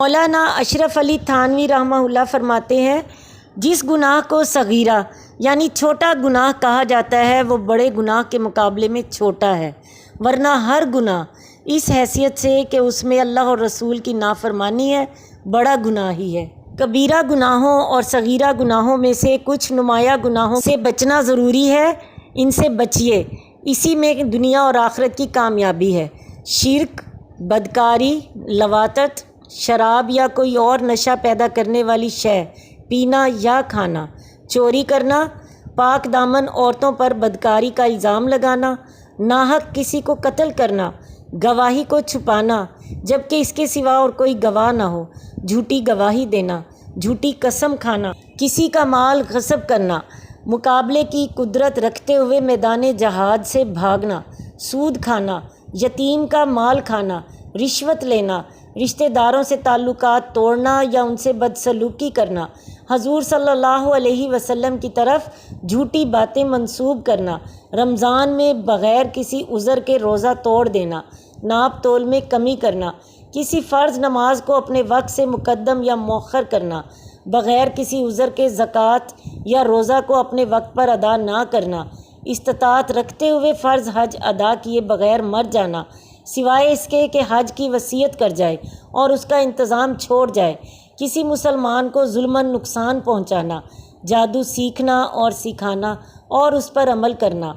مولانا اشرف علی تھانوی رحمہ اللہ فرماتے ہیں، جس گناہ کو صغیرہ یعنی چھوٹا گناہ کہا جاتا ہے وہ بڑے گناہ کے مقابلے میں چھوٹا ہے، ورنہ ہر گناہ اس حیثیت سے کہ اس میں اللہ اور رسول کی نافرمانی ہے بڑا گناہ ہی ہے۔ کبیرہ گناہوں اور صغیرہ گناہوں میں سے کچھ نمایاں گناہوں سے بچنا ضروری ہے، ان سے بچیے، اسی میں دنیا اور آخرت کی کامیابی ہے۔ شرک، بدکاری، لواطت، شراب یا کوئی اور نشہ پیدا کرنے والی شے پینا یا کھانا، چوری کرنا، پاک دامن عورتوں پر بدکاری کا الزام لگانا، ناحق کسی کو قتل کرنا، گواہی کو چھپانا جبکہ اس کے سوا اور کوئی گواہ نہ ہو، جھوٹی گواہی دینا، جھوٹی قسم کھانا، کسی کا مال غصب کرنا، مقابلے کی قدرت رکھتے ہوئے میدان جہاد سے بھاگنا، سود کھانا، یتیم کا مال کھانا، رشوت لینا، رشتہ داروں سے تعلقات توڑنا یا ان سے بدسلوکی کرنا، حضور صلی اللہ علیہ وسلم کی طرف جھوٹی باتیں منسوب کرنا، رمضان میں بغیر کسی عذر کے روزہ توڑ دینا، ناپ تول میں کمی کرنا، کسی فرض نماز کو اپنے وقت سے مقدم یا مؤخر کرنا، بغیر کسی عذر کے زکوٰۃ یا روزہ کو اپنے وقت پر ادا نہ کرنا، استطاعت رکھتے ہوئے فرض حج ادا کیے بغیر مر جانا، سوائے اس کے کہ حج کی وصیت کر جائے اور اس کا انتظام چھوڑ جائے، کسی مسلمان کو ظلماً نقصان پہنچانا، جادو سیکھنا اور سکھانا اور اس پر عمل کرنا،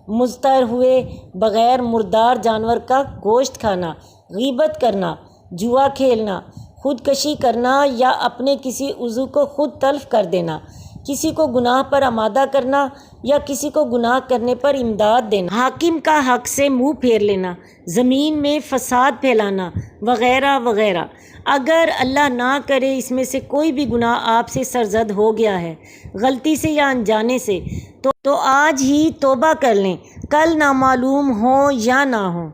مضطر ہوئے بغیر مردار جانور کا گوشت کھانا، غیبت کرنا، جوا کھیلنا، خودکشی کرنا یا اپنے کسی عضو کو خود تلف کر دینا، کسی کو گناہ پر آمادہ کرنا یا کسی کو گناہ کرنے پر امداد دینا، حاکم کا حق سے منہ پھیر لینا، زمین میں فساد پھیلانا وغیرہ وغیرہ۔ اگر اللہ نہ کرے اس میں سے کوئی بھی گناہ آپ سے سرزد ہو گیا ہے غلطی سے یا انجانے سے تو آج ہی توبہ کر لیں، کل نامعلوم ہو یا نہ ہو۔